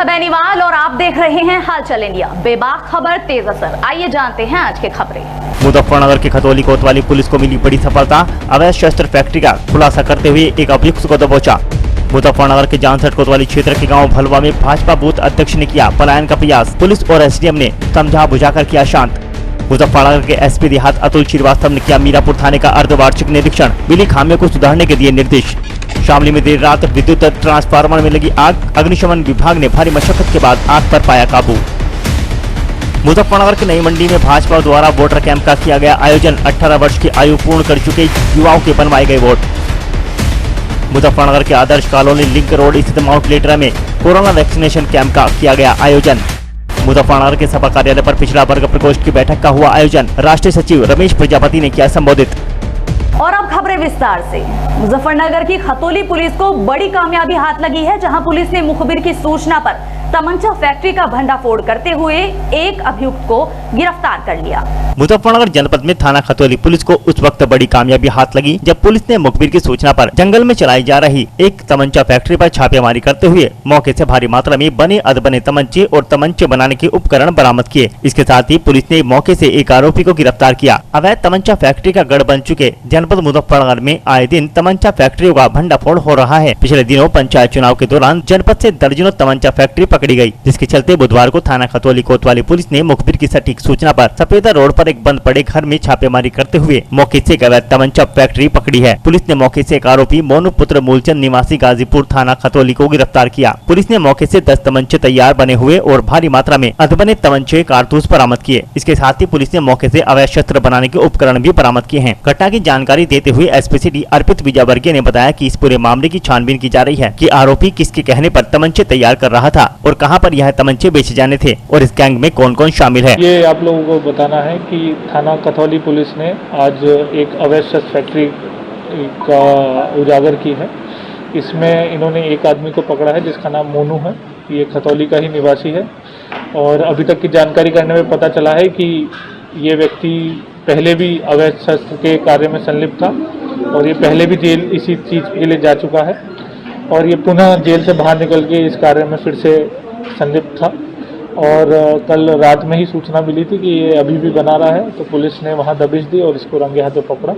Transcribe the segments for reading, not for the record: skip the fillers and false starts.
मैं बेनीवाल और आप देख रहे हैं हालचाल इंडिया। बेबाक खबर तेज असर। आइए जानते हैं आज के खबरें। मुजफ्फरनगर के खतौली कोतवाली पुलिस को मिली बड़ी सफलता। अवैध शस्त्र फैक्ट्री का खुलासा करते हुए एक अभियुक्त को दबोचा। मुजफ्फरनगर के जानसठ कोतवाली क्षेत्र के गांव भलवा में भाजपा बूथ अध्यक्ष ने किया पलायन का प्रयास। पुलिस और एसडीएम ने समझा बुझाकर किया शांत। मुजफ्फरनगर के एसपी देहात अतुल श्रीवास्तव ने किया मीरापुर थाने का अर्धवार्षिक निरीक्षण। मिली खामियों को सुधारने के दिए निर्देश। शामली में देर रात विद्युत ट्रांसफार्मर में लगी आग। अग्निशमन विभाग ने भारी मशक्कत के बाद आग पर पाया काबू। मुजफ्फरनगर के नई मंडी में भाजपा द्वारा वोटर कैंप का किया गया आयोजन। 18 वर्ष की आयु पूर्ण कर चुके युवाओं के बनवाए गए वोट। मुजफ्फरनगर के आदर्श कॉलोनी लिंक रोड स्थित माउंट लेटरा में कोरोना वैक्सीनेशन कैंप का किया गया आयोजन। मुजफ्फरनगर के सपा कार्यालय पर पिछड़ा वर्ग प्रकोष्ठ की बैठक का हुआ आयोजन। राष्ट्रीय सचिव रमेश प्रजापति ने किया संबोधित। और अब खबरें विस्तार से। मुजफ्फरनगर की खतौली पुलिस को बड़ी कामयाबी हाथ लगी है, जहां पुलिस ने मुखबिर की सूचना पर तमंचा फैक्ट्री का भंडाफोड़ करते हुए एक अभियुक्त को गिरफ्तार कर लिया। मुजफ्फरनगर जनपद में थाना खतौली पुलिस को उस वक्त बड़ी कामयाबी हाथ लगी जब पुलिस ने मुखबिर की सूचना पर जंगल में चलाई जा रही एक तमंचा फैक्ट्री पर छापेमारी करते हुए मौके से भारी मात्रा में बने अधबने तमंचे और तमंचे बनाने के उपकरण बरामद किए। इसके साथ ही पुलिस ने मौके से एक आरोपी को गिरफ्तार किया। अवैध तमंचा फैक्ट्री का गढ़ बन चुके जनपद मुजफ्फरनगर में आए दिन तमंचा फैक्ट्रियों का भंडाफोड़ हो रहा है। पिछले दिनों पंचायत चुनाव के दौरान जनपद से दर्जनों तमंचा फैक्ट्री पकड़ी गई, जिसके चलते बुधवार को थाना खतौली कोतवाली पुलिस ने मुखबिर की सटीक सूचना पर सफेदा रोड पर एक बंद पड़े घर में छापेमारी करते हुए मौके से एक अवैध तमंचा फैक्ट्री पकड़ी है। पुलिस ने मौके से एक आरोपी मोनू पुत्र मूलचंद निवासी गाजीपुर थाना खतौली को गिरफ्तार किया। पुलिस ने मौके से 10 तमंचे तैयार बने हुए और भारी मात्रा में अधबने तमंचे कारतूस बरामद किए। इसके साथ ही पुलिस ने मौके से अवैध शस्त्र बनाने के उपकरण भी बरामद किए हैं। घटना की जानकारी देते हुए एसपी सिटी अर्पित विजयवर्गीय ने बताया कि इस पूरे मामले की छानबीन की जा रही है कि आरोपी किसके कहने पर तमंचे तैयार कर रहा था और कहां पर यह तमंचे बेचे जाने थे और इस गैंग में कौन कौन शामिल है। ये आप लोगों को बताना है कि थाना खतौली पुलिस ने आज एक अवैध शस्त्र फैक्ट्री का उजागर की है। इसमें इन्होंने एक आदमी को पकड़ा है जिसका नाम मोनू है। ये खतौली का ही निवासी है और अभी तक की जानकारी करने में पता चला है कि ये व्यक्ति पहले भी अवैध शस्त्र के कार्य में संलिप्त था और ये पहले भी जेल इसी चीज़ के लिए जा चुका है और ये पुनः जेल से बाहर निकल के इस कार्य में फिर से संलिप्त था। और कल रात में ही सूचना मिली थी कि ये अभी भी बना रहा है, तो पुलिस ने वहां दबिश दी और इसको रंगे हाथों पकड़ा।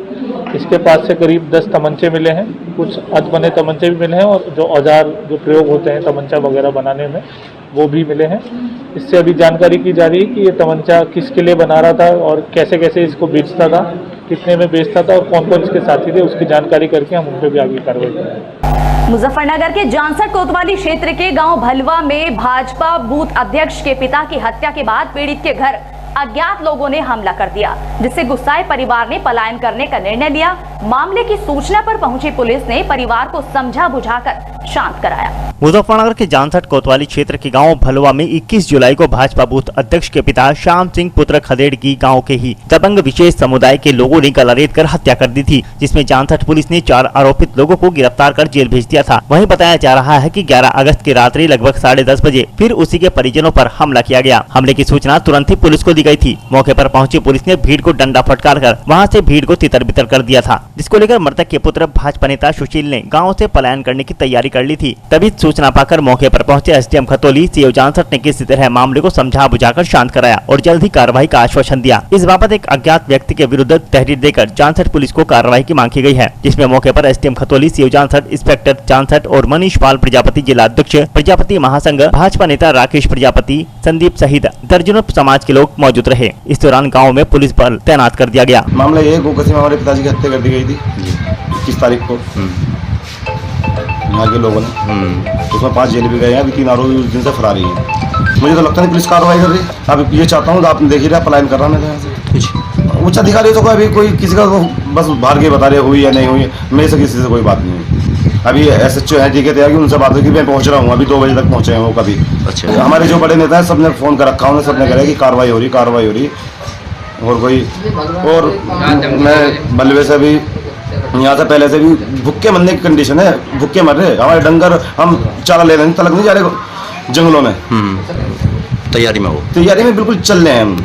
इसके पास से करीब 10 तमंचे मिले हैं, कुछ अधबने तमंचे भी मिले हैं और जो औजार जो प्रयोग होते हैं तमंचा वगैरह बनाने में वो भी मिले हैं। इससे अभी जानकारी की जा रही है कि ये तमंचा किसके लिए बना रहा था और कैसे कैसे इसको बेचता था, कितने में बेचता था और कौन कौन इसके साथी थे, उसकी जानकारी करके हम उन पर भी आगे कार्रवाई करेंगे। मुजफ्फरनगर के जानसठ कोतवाली क्षेत्र के गांव भलवा में भाजपा बूथ अध्यक्ष के पिता की हत्या के बाद पीड़ित के घर अज्ञात लोगों ने हमला कर दिया, जिससे गुस्साए परिवार ने पलायन करने का निर्णय लिया। मामले की सूचना पर पहुंची पुलिस ने परिवार को समझा बुझाकर शांत कराया। मुजफ्फरनगर के जानसठ कोतवाली क्षेत्र के गांव भलवा में 21 जुलाई को भाजपा बूथ अध्यक्ष के पिता श्याम सिंह पुत्र खदेड़ की गांव के ही दबंग विशेष समुदाय के लोगों ने गला रेत कर हत्या कर दी थी, जिसमें जानसठ पुलिस ने 4 आरोपित लोगों को गिरफ्तार कर जेल भेज दिया था। वहीं बताया जा रहा है कि 11 अगस्त की रात्रि लगभग 10:30 बजे फिर उसी के परिजनों पर हमला किया गया। हमले की सूचना तुरंत ही पुलिस को दी गई थी। मौके पर पहुंची पुलिस ने भीड़ को डंडा फटकार कर वहां से भीड़ को तितर बितर कर दिया था, जिसको लेकर मृतक के पुत्र भाजपा नेता सुशील ने गाँव से पलायन करने की तैयारी कर ली थी। तभी सूचना पाकर मौके पर पहुंचे एसडीएम खतौली सीओ जानसठ ने किसी तरह मामले को समझा बुझाकर शांत कराया और जल्द ही कार्रवाई का आश्वासन दिया। इस बाबत एक अज्ञात व्यक्ति के विरुद्ध तहरीर देकर जानसठ पुलिस को कार्रवाई की मांग की गई है, जिसमें मौके पर SDM Khatauli CO Jansath, inspector Jansath और मनीष पाल प्रजापति, जिला अध्यक्ष प्रजापति महासंघ, भाजपा नेता राकेश प्रजापति, संदीप सहित दर्जनों समाज के लोग मौजूद रहे। इस दौरान गाँव में पुलिस बल तैनात कर दिया गया। मामला ये गोकसी में हमारे पिताजी की हत्या कर दी गई थी 21 तारीख को यहाँ के लोगों ने। उसमें 5 जेल भी गए हैं, अभी 3 आरोपी उस दिन से फरार ही है। मुझे तो लगता नहीं पुलिस कार्रवाई कर रही है। अब ये चाहता हूँ, आप देख ही रहे पलायन कर रहा है यहाँ से। उच्च अधिकारी तो अभी कोई किसी का बस बाहर के बता रहे हुई या नहीं हुई, मेरे से किसी से कोई बात नहीं है। अभी SHO है, ठीक है, उनसे बात हुई कि मैं पहुँच रहा हूँ, अभी 2 बजे तक पहुँचे हैं वो। कभी अच्छा हमारे जो बड़े नेता है सबने फ़ोन कर रखा, उन्होंने सबने कहा कि कार्रवाई हो रही और कोई। और मैं बलवे से भी यहाँ से पहले से भी भुक्के मरने की कंडीशन है, भुक्के मर रहे हमारे डंगर, हम चारा ले रहे हैं, तलक नहीं जा रहे जंगलों में। तैयारी में हो? तैयारी में बिल्कुल चल रहे हैं हम,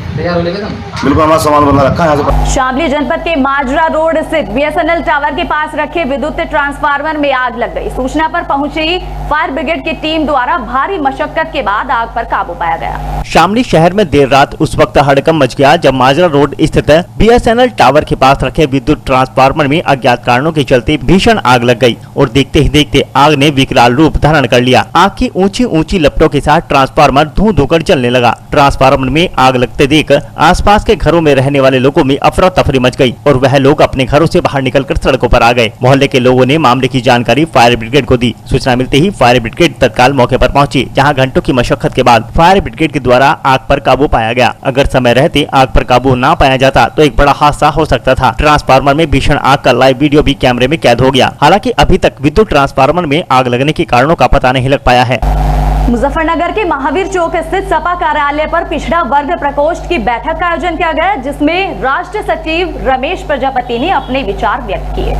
बिल्कुल हमारा सामान बना रखा है यहाँ से। शामली जनपद के माजरा रोड स्थित बीएसएनएल टावर के पास रखे विद्युत ट्रांसफार्मर में आग लग गई। सूचना पर पहुंची फायर ब्रिगेड की टीम द्वारा भारी मशक्कत के बाद आग पर काबू पाया गया। शामली शहर में देर रात उस वक्त हड़कंप मच गया जब माजरा रोड स्थित बीएसएनएल टावर के पास रखे विद्युत ट्रांसफार्मर में अज्ञात कारणों के चलते भीषण आग लग गई और देखते ही देखते आग ने विकराल रूप धारण कर लिया। आग की ऊंची ऊंची लपटों के साथ ट्रांसफार्मर धूं धूं कर जलने लगा। ट्रांसफार्मर में आग लगते देख आसपास के घरों में रहने वाले लोगों में अफरा तफरी मच गई और वह लोग अपने घरों से बाहर निकलकर सड़कों पर आ गए। मोहल्ले के लोगों ने मामले की जानकारी फायर ब्रिगेड को दी। सूचना मिलते ही फायर ब्रिगेड तत्काल मौके पर पहुंची, जहां घंटों की मशक्कत के बाद फायर ब्रिगेड के द्वारा आग पर काबू पाया गया। अगर समय रहते आग पर काबू न पाया जाता तो एक बड़ा हादसा हो सकता था। ट्रांसफार्मर में भीषण आग का लाइव वीडियो भी कैमरे में कैद हो गया। हालांकि अभी तक विद्युत ट्रांसफार्मर में आग लगने के कारणों का पता नहीं लग पाया है। मुजफ्फरनगर के महावीर चौक स्थित सपा कार्यालय पर पिछड़ा वर्ग प्रकोष्ठ की बैठक का आयोजन किया गया, जिसमें राष्ट्रीय सचिव रमेश प्रजापति ने अपने विचार व्यक्त किए।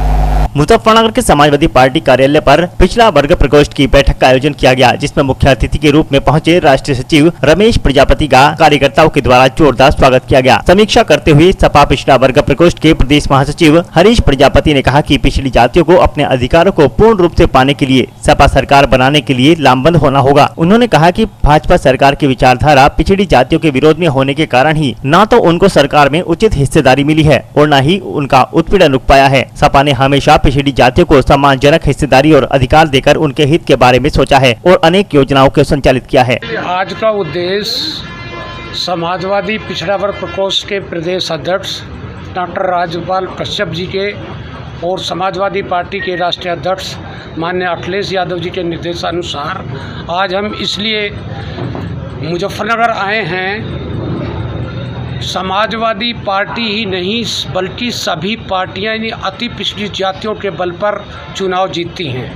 मुजफ्फरनगर के समाजवादी पार्टी कार्यालय पर पिछड़ा वर्ग प्रकोष्ठ की बैठक का आयोजन किया गया, जिसमें मुख्य अतिथि के रूप में पहुंचे राष्ट्रीय सचिव रमेश प्रजापति का कार्यकर्ताओं के द्वारा जोरदार स्वागत किया गया। समीक्षा करते हुए सपा पिछड़ा वर्ग प्रकोष्ठ के प्रदेश महासचिव हरीश प्रजापति ने कहा कि पिछड़ी जातियों को अपने अधिकारों को पूर्ण रूप से पाने के लिए सपा सरकार बनाने के लिए लामबंद होना होगा। उन्होंने कहा कि भाजपा सरकार की विचारधारा पिछड़ी जातियों के विरोध में होने के कारण ही न तो उनको सरकार में उचित हिस्सेदारी मिली है और न ही उनका उत्पीड़न रुक पाया है। सपा ने हमेशा पिछड़ी जातियों को सम्मानजनक हिस्सेदारी और अधिकार देकर उनके हित के बारे में सोचा है और अनेक योजनाओं को संचालित किया है। आज का उद्देश्य समाजवादी पिछड़ा वर्ग प्रकोष्ठ के प्रदेश अध्यक्ष डॉक्टर राजपाल कश्यप जी के और समाजवादी पार्टी के राष्ट्रीय अध्यक्ष माननीय अखिलेश यादव जी के निर्देशानुसार आज हम इसलिए मुजफ्फरनगर आए हैं। समाजवादी पार्टी ही नहीं बल्कि सभी पार्टियां अति पिछड़ी जातियों के बल पर चुनाव जीतती हैं,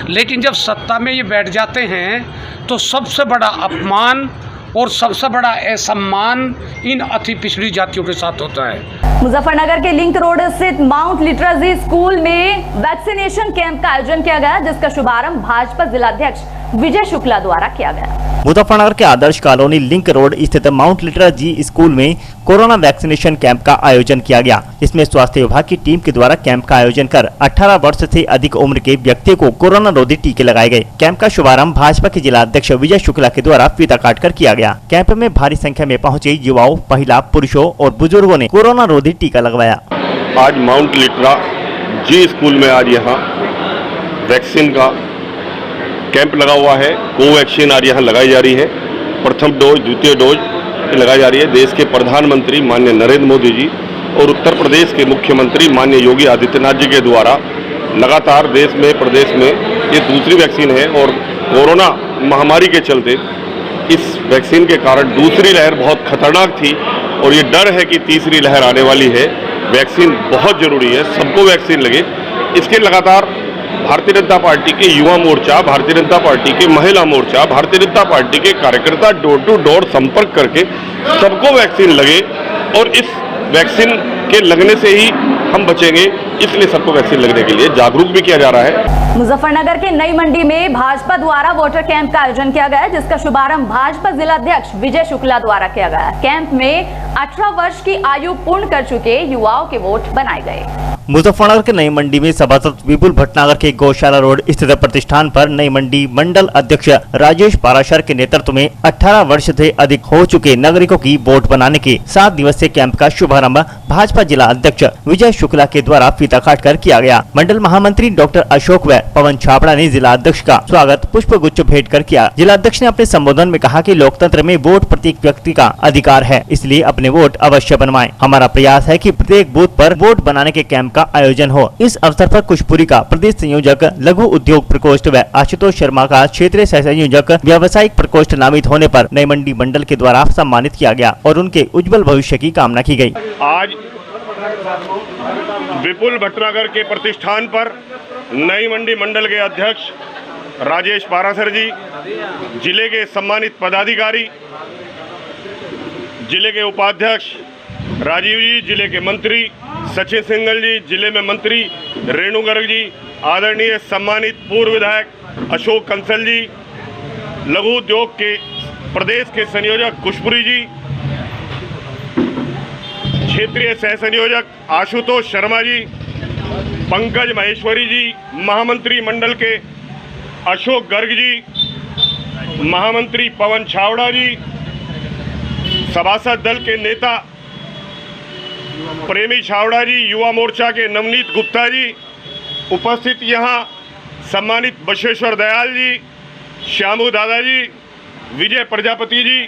लेकिन जब सत्ता में ये बैठ जाते हैं तो सबसे बड़ा अपमान और सबसे बड़ा असम्मान इन अति पिछड़ी जातियों के साथ होता है। मुजफ्फरनगर के लिंक रोड स्थित माउंट लिटरेसी स्कूल में वैक्सीनेशन कैंप का आयोजन किया गया, जिसका शुभारंभ भाजपा जिलाध्यक्ष विजय शुक्ला द्वारा किया गया। मुजफ्फरनगर के आदर्श कॉलोनी लिंक रोड स्थित माउंट लिटरेसी स्कूल में कोरोना वैक्सीनेशन कैंप का आयोजन किया गया, जिसमें स्वास्थ्य विभाग की टीम के द्वारा कैंप का आयोजन कर 18 वर्ष से अधिक उम्र के व्यक्तियों को कोरोना रोधी टीके लगाए गए। कैंप का शुभारंभ भाजपा के जिला अध्यक्ष विजय शुक्ला के द्वारा फीता काटकर किया गया। कैंप में भारी संख्या में पहुंचे युवाओं, महिला, पुरुषों और बुजुर्गों ने कोरोना रोधी टीका लगवाया। आज माउंट लिटरा जी स्कूल में आज यहाँ वैक्सीन का कैंप लगा हुआ है। कोवैक्सीन आज यहाँ लगाई जा रही है। प्रथम डोज, द्वितीय डोज लगाई जा रही है। देश के प्रधानमंत्री माननीय नरेंद्र मोदी जी और उत्तर प्रदेश के मुख्यमंत्री माननीय योगी आदित्यनाथ जी के द्वारा लगातार देश में, प्रदेश में ये दूसरी वैक्सीन है और कोरोना महामारी के चलते इस वैक्सीन के कारण दूसरी लहर बहुत खतरनाक थी और ये डर है कि तीसरी लहर आने वाली है। वैक्सीन बहुत जरूरी है, सबको वैक्सीन लगे। इसके लगातार भारतीय जनता पार्टी के युवा मोर्चा, भारतीय जनता पार्टी के महिला मोर्चा, भारतीय जनता पार्टी के कार्यकर्ता डोर टू डोर संपर्क करके सबको वैक्सीन लगे और इस वैक्सीन के लगने से ही हम बचेंगे, इसलिए सबको वैक्सीन लगने के लिए जागरूक भी किया जा रहा है। मुजफ्फरनगर के नई मंडी में भाजपा द्वारा वोटर कैंप का आयोजन किया गया, जिसका शुभारंभ भाजपा जिलाध्यक्ष विजय शुक्ला द्वारा किया गया। कैंप में 18 वर्ष की आयु पूर्ण कर चुके युवाओं के वोट बनाए गए। मुजफ्फरनगर के नई मंडी में सभासद विपुल भटनागर के गौशाला रोड स्थित प्रतिष्ठान पर नई मंडी मंडल अध्यक्ष राजेश पाराशर के नेतृत्व में 18 वर्ष से अधिक हो चुके नागरिकों की वोट बनाने के 7 दिवसीय कैंप का शुभारंभ भाजपा जिला अध्यक्ष विजय शुक्ला के द्वारा फीता काटकर किया गया। मंडल महामंत्री डॉक्टर अशोक व पवन छाबड़ा ने जिला अध्यक्ष का स्वागत पुष्प गुच्छ भेंट कर किया। जिला अध्यक्ष ने अपने संबोधन में कहा कि लोकतंत्र में वोट प्रत्येक व्यक्ति का अधिकार है, इसलिए अपने वोट अवश्य बनवाएं। हमारा प्रयास है कि प्रत्येक बूथ पर वोट बनाने के कैंप का आयोजन हो। इस अवसर पर कुशपुरी का प्रदेश संयोजक लघु उद्योग प्रकोष्ठ व आशुतोष शर्मा का क्षेत्रीय सह संयोजक व्यावसायिक प्रकोष्ठ नामित होने पर नई मंडी मंडल के द्वारा सम्मानित किया गया और उनके उज्जवल भविष्य की कामना की गई। आज विपुल भटनागर के प्रतिष्ठान पर नई मंडी मंडल के अध्यक्ष राजेश पाराशर जी, जिले के सम्मानित पदाधिकारी, जिले के उपाध्यक्ष राजीव जी, जिले के मंत्री सचिन सिंघल जी, जिले में मंत्री रेणु गर्ग जी, आदरणीय सम्मानित पूर्व विधायक अशोक कंसल जी, लघु उद्योग के प्रदेश के संयोजक कुशपुरी जी, क्षेत्रीय सह संयोजक आशुतोष शर्मा जी, पंकज महेश्वरी जी, महामंत्री मंडल के अशोक गर्ग जी, महामंत्री पवन छावड़ा जी, सभासद दल के नेता प्रेमी छावड़ा जी, युवा मोर्चा के नवनीत गुप्ता जी, उपस्थित यहाँ सम्मानित बसवेश्वर दयाल जी, श्यामू दादा जी, विजय प्रजापति जी,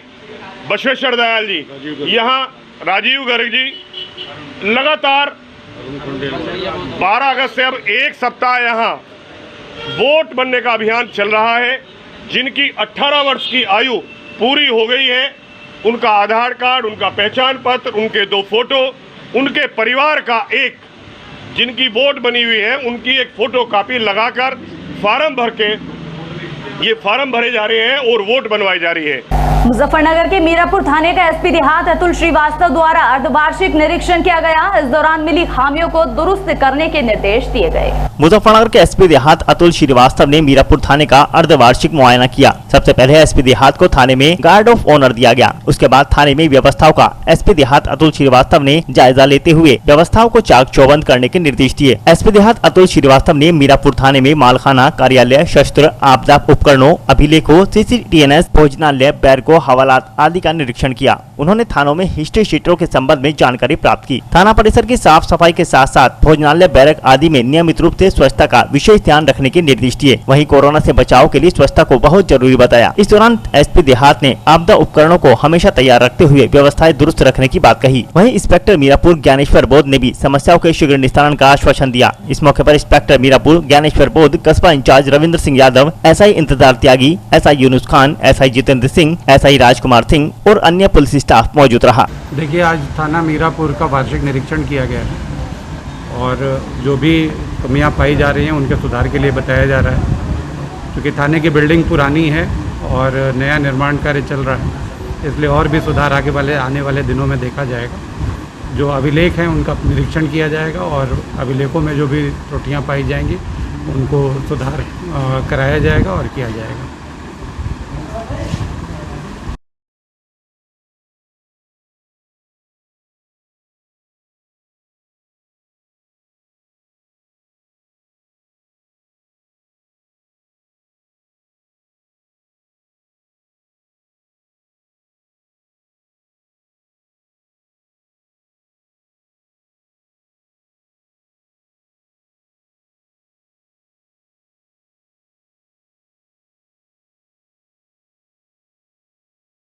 बसवेश्वर दयाल जी, यहाँ राजीव गर्ग जी, लगातार 12 अगस्त से अब एक सप्ताह यहाँ वोट बनने का अभियान चल रहा है। जिनकी 18 वर्ष की आयु पूरी हो गई है, उनका आधार कार्ड, उनका पहचान पत्र, उनके 2 फोटो, उनके परिवार का एक, जिनकी वोट बनी हुई है उनकी एक फोटो कॉपी लगाकर फार्म भर के ये फार्म भरे जा रहे हैं और वोट बनवाई जा रही है। मुजफ्फरनगर के मीरापुर थाने का एसपी देहात अतुल श्रीवास्तव द्वारा अर्धवार्षिक निरीक्षण किया गया। इस दौरान मिली खामियों को दुरुस्त करने के निर्देश दिए गए। मुजफ्फरनगर के एसपी देहात अतुल श्रीवास्तव ने मीरापुर थाने का अर्धवार्षिक मुआयना किया। सबसे पहले एसपी देहात को थाने में गार्ड ऑफ ऑनर दिया गया। उसके बाद थाने में व्यवस्थाओं का एसपी देहात अतुल श्रीवास्तव ने जायजा लेते हुए व्यवस्थाओं को चाक चौबंद करने के निर्देश दिए। एसपी देहात अतुल श्रीवास्तव ने मीरापुर थाने में मालखाना, कार्यालय, शस्त्र, आपदा उपकरणों, अभिलेखों, CCTNS, भोजनालय, बैरको, हवालात आदि का निरीक्षण किया। उन्होंने थानों में हिस्ट्री शीटों के संबंध में जानकारी प्राप्त की। थाना परिसर की साफ सफाई के साथ साथ भोजनालय, बैरक आदि में नियमित रूप से स्वच्छता का विशेष ध्यान रखने के निर्देश दिए। वहीं कोरोना से बचाव के लिए स्वच्छता को बहुत जरूरी बताया। इस दौरान एसपी देहात ने आपदा उपकरणों को हमेशा तैयार रखते हुए व्यवस्थाएं दुरुस्त रखने की बात कही। वहीं इंस्पेक्टर मीरापुर ज्ञानेश्वर बोध ने भी समस्याओं के शीघ्र निस्तारण का आश्वासन दिया। इस मौके पर इंस्पेक्टर मीरापुर ज्ञानेश्वर बोध, कस्बा इंचार्ज रविंद्र सिंह यादव, SI इंतजार त्यागी, SI Yunus Khan, SI Jitendra Singh, SI Rajkumar Singh और अन्य पुलिस स्टाफ मौजूद रहा। देखिए, आज थाना मीरापुर का वार्षिक निरीक्षण किया गया है और जो भी कमियां पाई जा रही हैं उनके सुधार के लिए बताया जा रहा है। क्योंकि थाने की बिल्डिंग पुरानी है और नया निर्माण कार्य चल रहा है, इसलिए और भी सुधार आने वाले दिनों में देखा जाएगा। जो अभिलेख हैं उनका निरीक्षण किया जाएगा और अभिलेखों में जो भी त्रुटियाँ पाई जाएंगी उनको सुधार कराया जाएगा और किया जाएगा।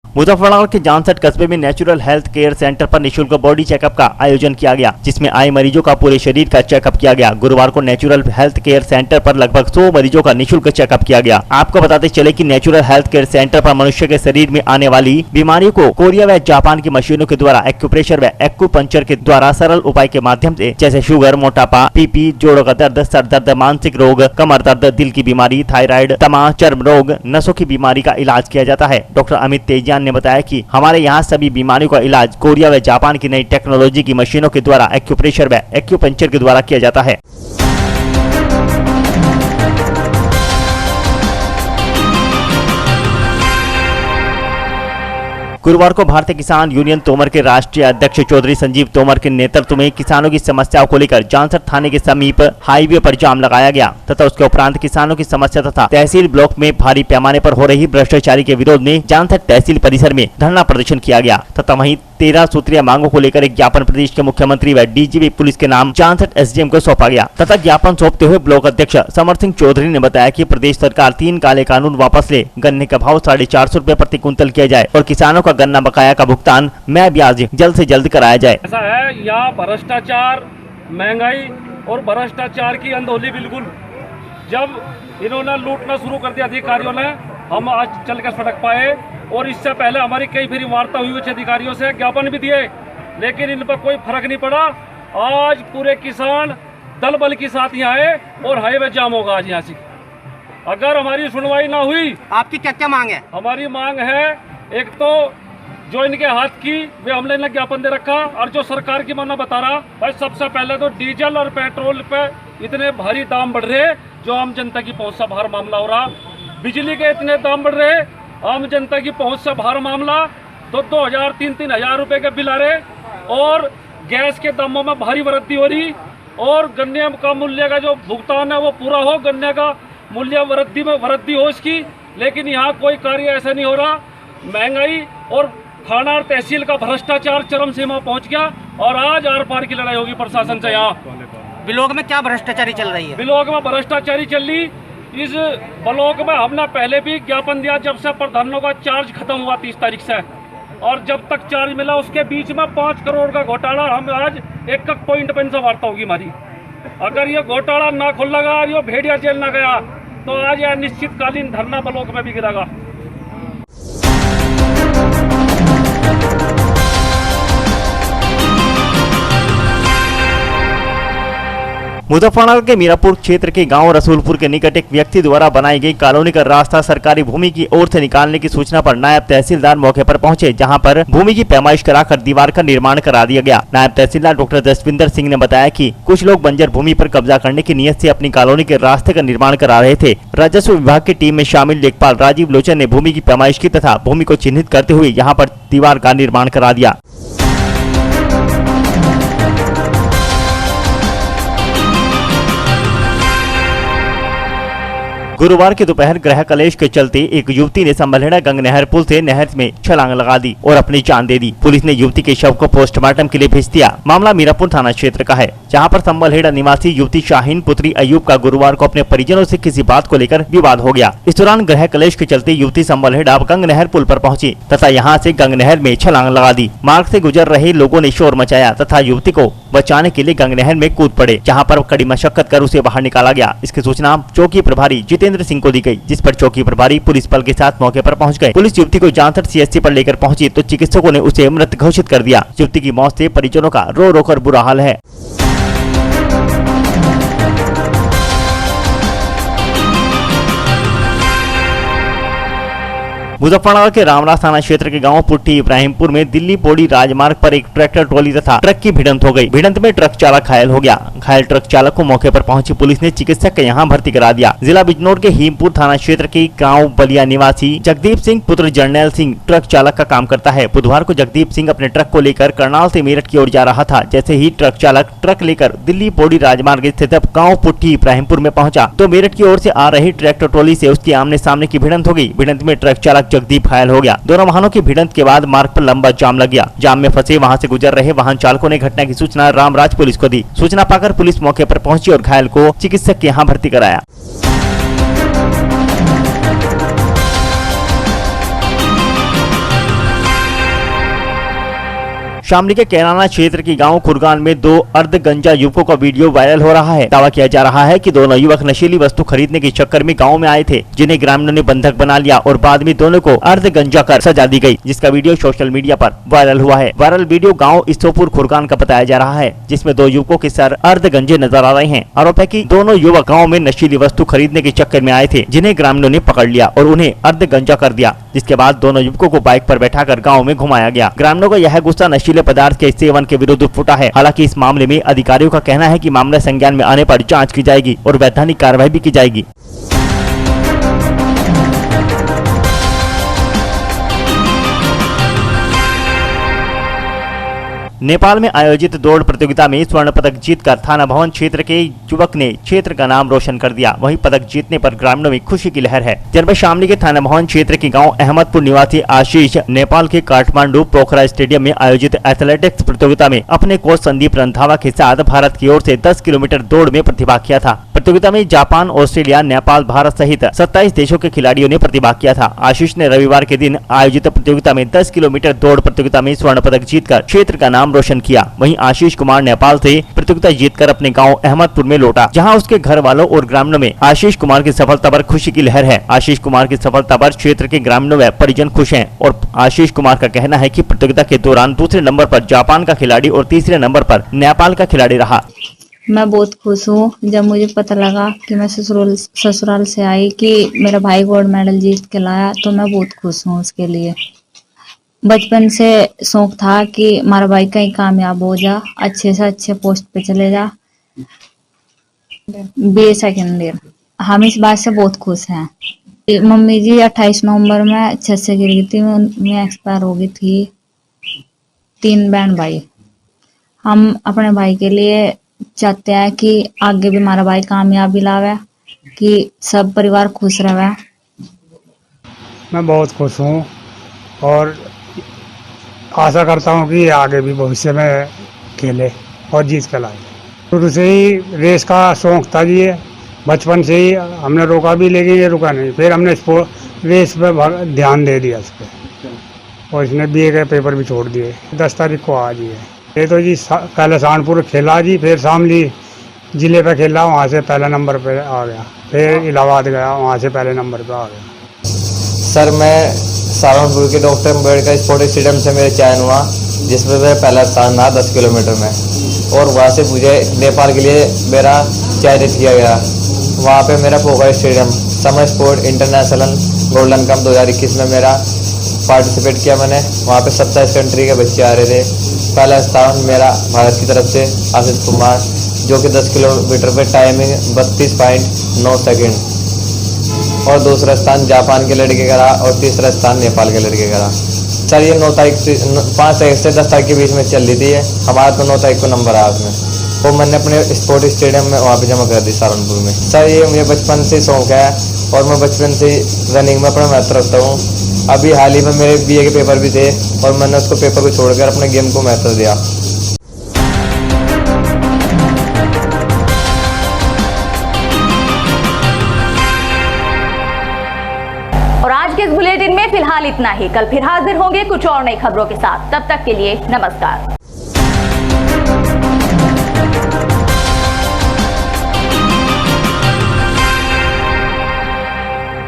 मुजफ्फरनगर के जानसठ कस्बे में नेचुरल हेल्थ केयर सेंटर पर निशुल्क बॉडी चेकअप का आयोजन किया गया, जिसमें आए मरीजों का पूरे शरीर का चेकअप किया गया। गुरुवार को नेचुरल हेल्थ केयर सेंटर पर लगभग 100 मरीजों का निशुल्क चेकअप किया गया। आपको बताते चले कि नेचुरल हेल्थ केयर सेंटर पर मनुष्य के शरीर में आने वाली बीमारियों को कोरिया व जापान की मशीनों के द्वारा एक्यूप्रेशर व एक्यूपंक्चर के द्वारा सरल उपाय के माध्यम से, जैसे शुगर, मोटापा, BP, जोड़ों का दर्द, सर दर्द, मानसिक रोग, कमर दर्द, दिल की बीमारी, थायराइड, दमा, चर्म रोग, नसों की बीमारी का इलाज किया जाता है। डॉक्टर अमित तेजान ने बताया कि हमारे यहाँ सभी बीमारियों का इलाज कोरिया व जापान की नई टेक्नोलॉजी की मशीनों के द्वारा एक्यूप्रेशर व एक्यूपंक्चर के द्वारा किया जाता है। गुरुवार को भारतीय किसान यूनियन तोमर के राष्ट्रीय अध्यक्ष चौधरी संजीव तोमर के नेतृत्व में किसानों की समस्याओं को लेकर जानसठ थाने के समीप हाईवे पर जाम लगाया गया तथा उसके उपरांत किसानों की समस्या तथा तहसील ब्लॉक में भारी पैमाने पर हो रही भ्रष्टाचारी के विरोध में जानसठ तहसील परिसर में धरना प्रदर्शन किया गया तथा वहीं 13 सूत्रीय मांगों को लेकर एक ज्ञापन प्रदेश के मुख्यमंत्री व DGP पुलिस के नाम जानसठ SDM को सौंपा गया तथा ज्ञापन सौंपते हुए ब्लॉक अध्यक्ष समर सिंह चौधरी ने बताया कि प्रदेश सरकार 3 काले कानून वापस ले, गन्ने का भाव 450 रुपए प्रति कुंतल किया जाए और किसानों का गन्ना बकाया का भुगतान मैं ब्याज जल्द से जल्द कराया जाए। ऐसा है, यहाँ भ्रष्टाचार, महंगाई और भ्रष्टाचार की अनहोनी बिल्कुल। जब इन्होंने लूटना शुरू कर दिया अधिकारियों ने, हम आज चल कर सड़क पाए और इससे पहले हमारी कई फिर वार्ता हुई उच्च अधिकारियों से, ज्ञापन भी दिए, लेकिन इन पर कोई फर्क नहीं पड़ा। आज पूरे किसान दल बल के साथ यहाँ आए और हाईवे जाम होगा आज यहाँ से अगर हमारी सुनवाई ना हुई। आपकी क्या क्या मांग है? हमारी मांग है, एक तो जो इनके हाथ की वे हमने इन्हें ज्ञापन दे रखा और जो सरकार की माना बता रहा भाई, सबसे पहले तो डीजल और पेट्रोल पे इतने भारी दाम बढ़ रहे जो आम जनता की पहुंच से बाहर मामला हो रहा। बिजली के इतने दाम बढ़ रहे आम जनता की पहुंच से बाहर मामला। 2-2 3-3 हजार रुपए के बिल आ रहे और गैस के दामों में भारी वृद्धि हो रही और गन्ने का मूल्य का जो भुगतान है वो पूरा हो, गन्ने का मूल्य वृद्धि में वृद्धि हो इसकी, लेकिन यहाँ कोई कार्य ऐसा नहीं हो रहा। महंगाई और थाना और तहसील का भ्रष्टाचार चरम सीमा पहुंच गया और आज आर पार की लड़ाई होगी प्रशासन से। यहाँ ब्लॉक में क्या भ्रष्टाचारी चल रही है? ब्लॉक में भ्रष्टाचारी चल रही। इस ब्लॉक में हमने पहले भी ज्ञापन दिया जब से प्रधानों का चार्ज खत्म हुआ 30 तारीख से, और जब तक चार्ज मिला उसके बीच में 5 करोड़ का घोटाला। हम आज एक पॉइंट पेन से वार्ता होगी हमारी। अगर ये घोटाला ना खुलेगा, ये भेड़िया जेल ना गया तो आज यह निश्चितकालीन धरना ब्लॉक में भी गिरेगा। मुजफ्फरनगर के मीरापुर क्षेत्र के गांव रसूलपुर के निकट एक व्यक्ति द्वारा बनाई गई कॉलोनी का रास्ता सरकारी भूमि की ओर से निकालने की सूचना पर नायब तहसीलदार मौके पर पहुंचे, जहां पर भूमि की पैमाइश कराकर दीवार का निर्माण करा दिया गया। नायब तहसीलदार डॉक्टर जसविंदर सिंह ने बताया कि कुछ लोग बंजर भूमि पर कब्जा करने की नियत से अपनी कॉलोनी के रास्ते का निर्माण करा रहे थे। राजस्व विभाग की टीम में शामिल लेखपाल राजीव लोचन ने भूमि की पैमाइश की तथा भूमि को चिन्हित करते हुए यहाँ पर दीवार का निर्माण करा दिया। गुरुवार के दोपहर गृह कलेश के चलते एक युवती ने संभलहेड़ा गंग नहर पुल से नहर में छलांग लगा दी और अपनी जान दे दी। पुलिस ने युवती के शव को पोस्टमार्टम के लिए भेज दिया। मामला मीरापुर थाना क्षेत्र का है, जहां पर संभलहेड़ा निवासी युवती शाहीन पुत्री अयूब का गुरुवार को अपने परिजनों से किसी बात को लेकर विवाद हो गया। इस दौरान गृह कलेश के चलते युवती संभलहेड़ा गंग नहर पुल पर पहुंची तथा यहां से गंग नहर में छलांग लगा दी। मार्ग से गुजर रहे लोगों ने शोर मचाया तथा युवती को बचाने के लिए गंग नहर में कूद पड़े, जहां पर कड़ी मशक्कत कर उसे बाहर निकाला गया। इसकी सूचना चौकी प्रभारी जितेंद्र सिंह को दी गई, जिस पर चौकी प्रभारी पुलिस बल के साथ मौके पर पहुंच गए। पुलिस युवती को जांसर सीएचसी पर लेकर पहुंची तो चिकित्सकों ने उसे मृत घोषित कर दिया। युवती की मौत से परिजनों का रो रो कर बुरा हाल है। मुजफ्फरनगर के रामराज थाना क्षेत्र के गांव पुट्टी इब्राहिमपुर में दिल्ली पौड़ी राजमार्ग पर एक ट्रैक्टर ट्रॉली तथा ट्रक की भिड़ंत हो गई। भिड़ंत में ट्रक चालक घायल हो गया। घायल ट्रक चालक को मौके पर पहुंची पुलिस ने चिकित्सक के यहां भर्ती करा दिया। जिला बिजनौर के हीमपुर थाना क्षेत्र के गांव बलिया निवासी जगदीप सिंह पुत्र जर्नैल सिंह ट्रक चालक का काम करता है। बुधवार को जगदीप सिंह अपने ट्रक को लेकर करनाल से मेरठ की ओर जा रहा था। जैसे ही ट्रक चालक ट्रक लेकर दिल्ली पौड़ी राजमार्ग स्थित गाँव पुट्टी इब्राहिमपुर में पहुंचा तो मेरठ की ओर से आ रही ट्रैक्टर ट्रॉली से उसकी आमने सामने की भिड़ंत हो गई। भिड़ंत में ट्रक चालक जगदीप घायल हो गया। दोनों वाहनों की भिड़ंत के बाद मार्ग पर लंबा जाम लग गया। जाम में फंसे वहां से गुजर रहे वाहन चालकों ने घटना की सूचना रामराज पुलिस को दी। सूचना पाकर पुलिस मौके पर पहुंची और घायल को चिकित्सक के यहां भर्ती कराया। शामली के कैराना क्षेत्र के गांव खुरगान में 2 अर्ध गंजा युवकों का वीडियो वायरल हो रहा है। दावा किया जा रहा है कि दोनों युवक नशीली वस्तु खरीदने के चक्कर में गांव में आए थे, जिन्हें ग्रामीणों ने बंधक बना लिया और बाद में दोनों को अर्ध गंजा कर सजा दी गई, जिसका वीडियो सोशल मीडिया पर वायरल हुआ है। वायरल वीडियो गाँव ईसोपुर खुरगान का बताया जा रहा है, जिसमें 2 युवकों के सर अर्ध गंजे नजर आ रहे हैं। आरोप है कि दोनों युवक गाँव में नशीली वस्तु खरीदने के चक्कर में आए थे, जिन्हें ग्रामीणों ने पकड़ लिया और उन्हें अर्ध गंजा कर दिया, जिसके बाद दोनों युवकों को बाइक पर बैठाकर गाँव में घुमाया गया। ग्रामीणों का यह गुस्सा नशीले पदार्थ के सेवन के विरुद्ध फूटा है। हालांकि इस मामले में अधिकारियों का कहना है कि मामला संज्ञान में आने पर जांच की जाएगी और वैधानिक कार्रवाई भी की जाएगी। नेपाल में आयोजित दौड़ प्रतियोगिता में स्वर्ण पदक जीतकर थाना भवन क्षेत्र के युवक ने क्षेत्र का नाम रोशन कर दिया। वहीं पदक जीतने पर ग्रामीणों में खुशी की लहर है। जनपद शामली के थाना भवन क्षेत्र के गांव अहमदपुर निवासी आशीष नेपाल के काठमांडू पोखरा स्टेडियम में आयोजित एथलेटिक्स प्रतियोगिता में अपने कोच संदीप रंधावा के साथ भारत की ओर से 10 किलोमीटर दौड़ में प्रतिभाग किया था। प्रतियोगिता में जापान, ऑस्ट्रेलिया, नेपाल, भारत सहित 27 देशों के खिलाड़ियों ने प्रतिभाग किया था। आशीष ने रविवार के दिन आयोजित प्रतियोगिता में 10 किलोमीटर दौड़ प्रतियोगिता में स्वर्ण पदक जीतकर क्षेत्र का नाम रोशन किया। वहीं आशीष कुमार नेपाल से प्रतियोगिता जीतकर अपने गांव अहमदपुर में लौटा, जहां उसके घर वालों और ग्रामीणों में आशीष कुमार की सफलता पर खुशी की लहर है। आशीष कुमार की सफलता पर क्षेत्र के ग्रामीणों व परिजन खुश हैं और आशीष कुमार का कहना है कि प्रतियोगिता के दौरान दूसरे नंबर पर जापान का खिलाड़ी और तीसरे नंबर पर नेपाल का खिलाड़ी रहा। मैं बहुत खुश हूँ जब मुझे पता लगा कि मैं ससुराल से आई कि मेरा भाई गोल्ड मेडल जीत के लाया, तो मैं बहुत खुश हूँ उसके लिए। बचपन से शौक था कि हमारा भाई कहीं कामयाब हो जा, अच्छे से अच्छे पोस्ट पे चले जा। BA second year. हम इस बात से बहुत खुश हैं। मम्मी जी 28 नवंबर में छत से गिर गई थी, मैं एक्सपायर हो गई थी। 3 बहन भाई। हम अपने भाई के लिए चाहते हैं कि आगे भी हमारा भाई कामयाबी लावे, कि सब परिवार खुश रहे। मैं बहुत खुश हूँ और आशा करता हूँ कि आगे भी भविष्य में खेले और जीत के लाए। शुरू से ही रेस का शौक था जी, बचपन से ही हमने रोका भी, लेकिन ये रुका नहीं। फिर हमने स्पोर्ट रेस पे ध्यान दे दिया इस पर, और इसने BA के पेपर भी छोड़ दिए। 10 तारीख को आज ही है ये तो जी। पहले सहारनपुर खेला जी, फिर शामली जिले पे खेला, वहाँ से पहले नंबर पे आ गया। फिर इलाहाबाद गया, वहाँ से पहले नंबर पे आ गया। सर मैं सहारनपुर के डॉक्टर अम्बेडकर स्पोर्ट्स स्टेडियम से मेरा चयन हुआ, जिसमें मेरा पहला स्थान रहा 10 किलोमीटर में, और वहाँ से मुझे नेपाल के लिए मेरा चयनित किया गया। वहाँ पे मेरा पोखर stadium summer sport international golden cup 2021 में मेरा पार्टिसिपेट किया मैंने। वहाँ पे 27 कंट्री के बच्चे आ रहे थे। पहला स्थान मेरा भारत की तरफ से आशीष कुमार, जो कि 10 किलोमीटर पे टाइमिंग 32.9 सेकेंड, और दूसरा स्थान जापान के लड़के का रहा, और तीसरा स्थान नेपाल के लड़के का रहा। सर ये 5 तारीख से 10 तारीख के बीच में चल रही थी। हमारा तो 9 तारीख को नंबर आया उसमें, वो मैंने अपने स्पोर्ट स्टेडियम में वहाँ पे जमा कर दी सहारनपुर में। सर ये मुझे बचपन से शौक है, और मैं बचपन से रनिंग में अपना महत्व रखता हूँ। अभी हाल ही में मेरे BA के पेपर भी थे, और मैंने उसको पेपर को छोड़कर अपने गेम को महत्व दिया। और आज के इस बुलेटिन में फिलहाल इतना ही। कल फिर हाजिर होंगे कुछ और नई खबरों के साथ। तब तक के लिए नमस्कार।